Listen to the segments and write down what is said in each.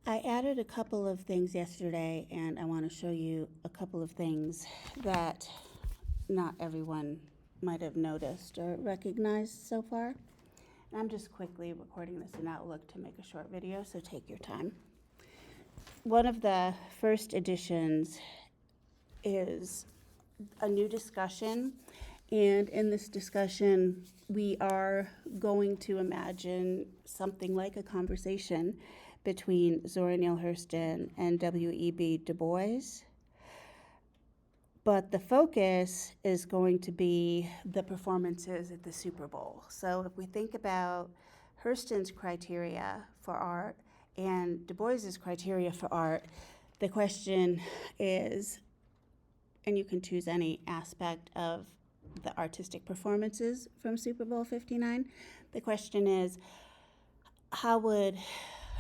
I added a couple of things yesterday, and I want to show you a couple of things that not everyone might have noticed or recognized so far. And I'm just quickly recording this in Outlook to make a short video, so take your time. One of the first additions is a new discussion, and in this discussion, we are going to imagine something like a conversation between Zora Neale Hurston and W.E.B. Du Bois. But the focus is going to be the performances at the Super Bowl. So if we think about Hurston's criteria for art and Du Bois's criteria for art, the question is, and you can choose any aspect of the artistic performances from Super Bowl 59. The question is, how would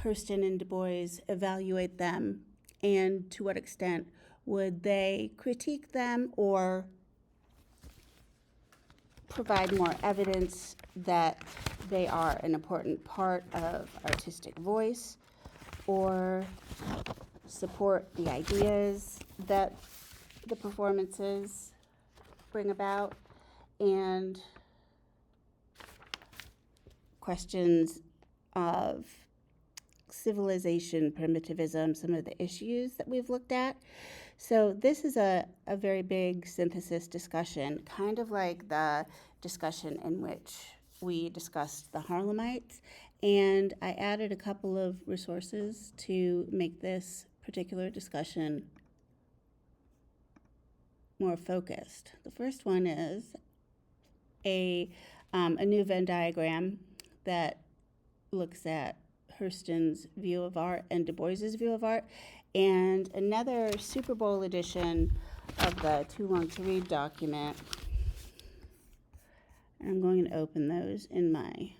Hurston and Du Bois evaluate them, and to what extent would they critique them or provide more evidence that they are an important part of artistic voice, or support the ideas that the performances bring about, and questions of civilization, primitivism, some of the issues that we've looked at. So this is a very big synthesis discussion, kind of like the discussion in which we discussed the Harlemites. And I added a couple of resources to make this particular discussion more focused. The first one is a new Venn diagram that looks at Hurston's view of art and Du Bois's view of art, and another Super Bowl edition of the Too Long to Read document. I'm going to open those in my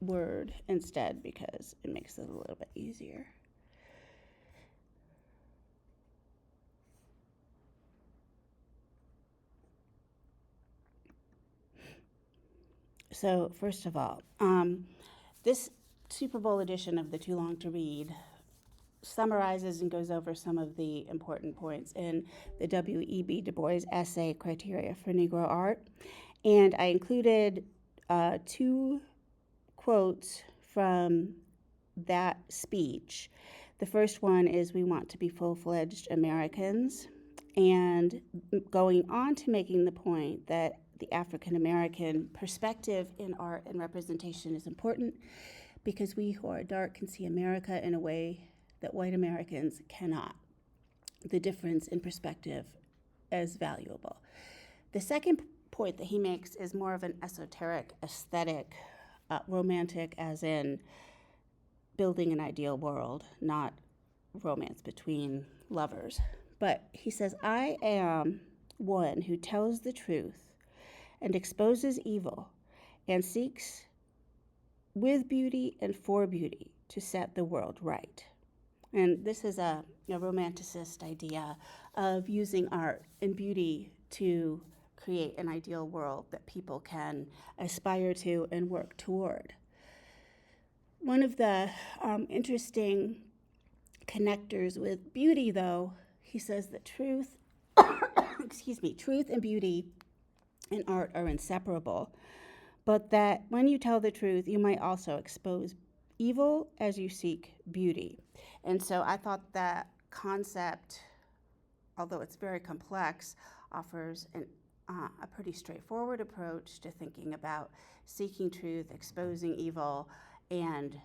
Word instead because it makes it a little bit easier. So first of all, this Super Bowl edition of the Too Long to Read summarizes and goes over some of the important points in the W.E.B. Du Bois essay criteria for Negro art. And I included two quotes from that speech. The first one is, "We want to be full-fledged Americans," and going on to making the point that the African American perspective in art and representation is important because we who are dark can see America in a way that white Americans cannot. The difference in perspective is valuable. The second point that he makes is more of an esoteric, aesthetic, romantic, as in building an ideal world, not romance between lovers. But he says, "I am one who tells the truth and exposes evil and seeks with beauty and for beauty to set the world right." And this is a romanticist idea of using art and beauty to create an ideal world that people can aspire to and work toward. One of the interesting connectors with beauty, though, he says that truth, truth and beauty in art are inseparable, but that when you tell the truth, you might also expose evil as you seek beauty. And so I thought that concept, although it's very complex, offers a pretty straightforward approach to thinking about seeking truth, exposing evil, and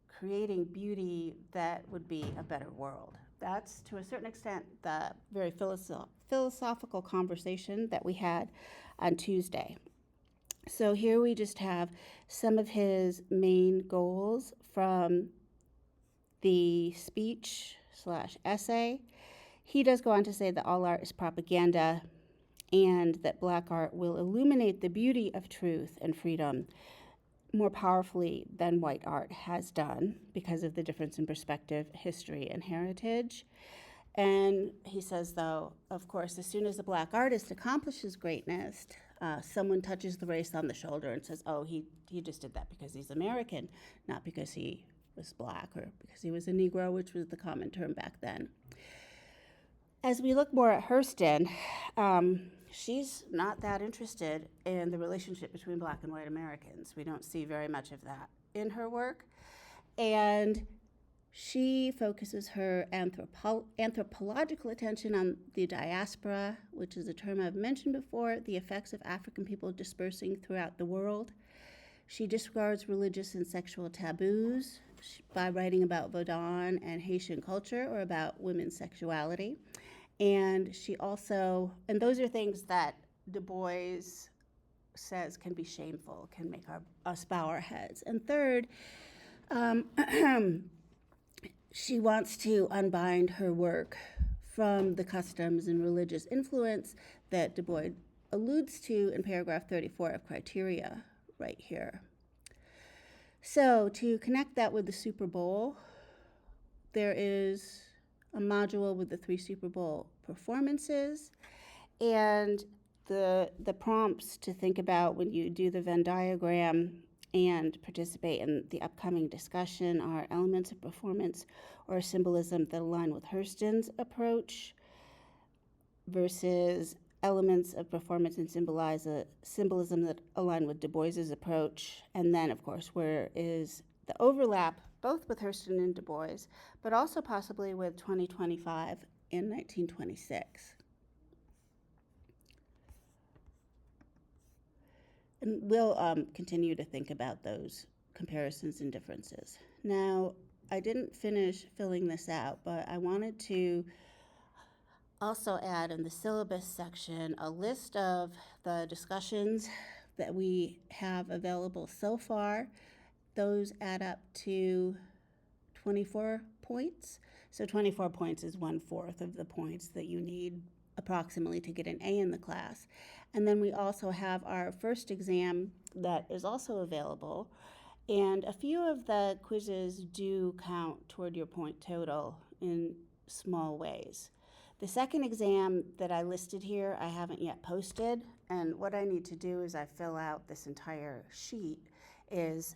creating beauty that would be a better world. That's, to a certain extent, the very philosophical conversation that we had on Tuesday. So here we just have some of his main goals from the speech/essay. He does go on to say that all art is propaganda and that Black art will illuminate the beauty of truth and freedom more powerfully than white art has done because of the difference in perspective, history, and heritage. And he says, though, of course, as soon as a Black artist accomplishes greatness, someone touches the race on the shoulder and says, oh, he just did that because he's American, not because he was black, or because he was a Negro, which was the common term back then. As we look more at Hurston, she's not that interested in the relationship between black and white Americans. We don't see very much of that in her work. And she focuses her anthropological attention on the diaspora, which is a term I've mentioned before, the effects of African people dispersing throughout the world. She disregards religious and sexual taboos by writing about Vodun and Haitian culture, or about women's sexuality. And she also, and those are things that Du Bois says can be shameful, can make us bow our heads. And third, she wants to unbind her work from the customs and religious influence that Du Bois alludes to in paragraph 34 of Criteria, right here. So to connect that with the Super Bowl, there is a module with the 3 Super Bowl performances, and the prompts to think about when you do the Venn diagram and participate in the upcoming discussion are elements of performance or symbolism that align with Hurston's approach versus elements of performance and symbolism that align with Du Bois's approach. And then, of course, where is the overlap both with Hurston and Du Bois, but also possibly with 2025 and 1926. And we'll continue to think about those comparisons and differences. Now, I didn't finish filling this out, but I wanted to also add in the syllabus section a list of the discussions that we have available so far. Those add up to 24 points. So 24 points is 1/4 of the points that you need approximately to get an A in the class. And then we also have our first exam that is also available. And a few of the quizzes do count toward your point total in small ways. The second exam that I listed here, I haven't yet posted. And what I need to do is I fill out this entire sheet is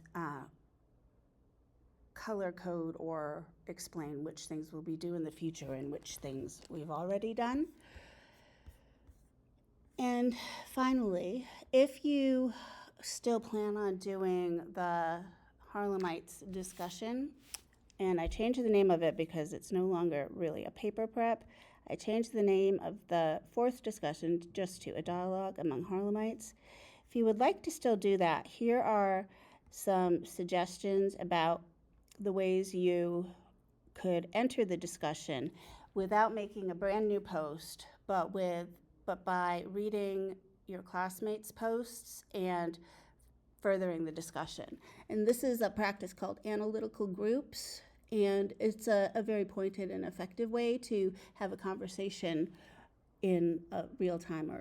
color code or explain which things we'll be doing in the future and which things we've already done. And finally, if you still plan on doing the Harlemites discussion, and I changed the name of it because it's no longer really a paper prep, I changed the name of the 4th discussion just to A Dialogue Among Harlemites. If you would like to still do that, here are some suggestions about the ways you could enter the discussion without making a brand new post, but by reading your classmates' posts and furthering the discussion. And this is a practice called analytical groups, and it's a very pointed and effective way to have a conversation in a real time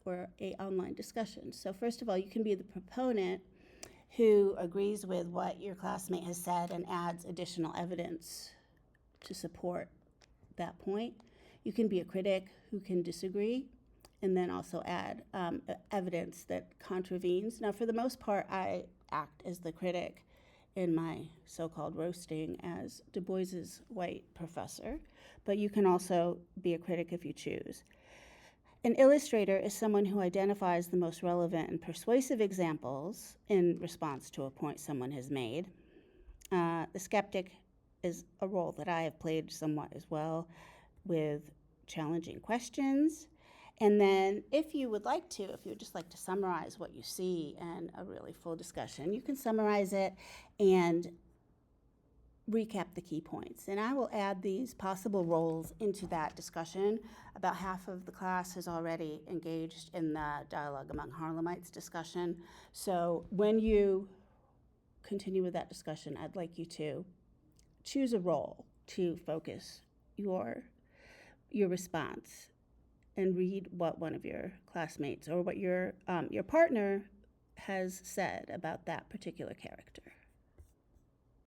or a online discussion. So first of all, you can be the proponent who agrees with what your classmate has said and adds additional evidence to support that point. You can be a critic who can disagree and then also add evidence that contravenes. Now, for the most part, I act as the critic in my so-called roasting as Du Bois's white professor, but you can also be a critic if you choose. An illustrator is someone who identifies the most relevant and persuasive examples in response to a point someone has made. The skeptic is a role that I have played somewhat as well, with challenging questions. And then if you would like to, if you would just like to summarize what you see in a really full discussion, you can summarize it and recap the key points. And I will add these possible roles into that discussion. About half of the class has already engaged in the Dialogue Among Harlemites discussion. So when you continue with that discussion, I'd like you to choose a role to focus your response and read what one of your classmates or what your partner has said about that particular character.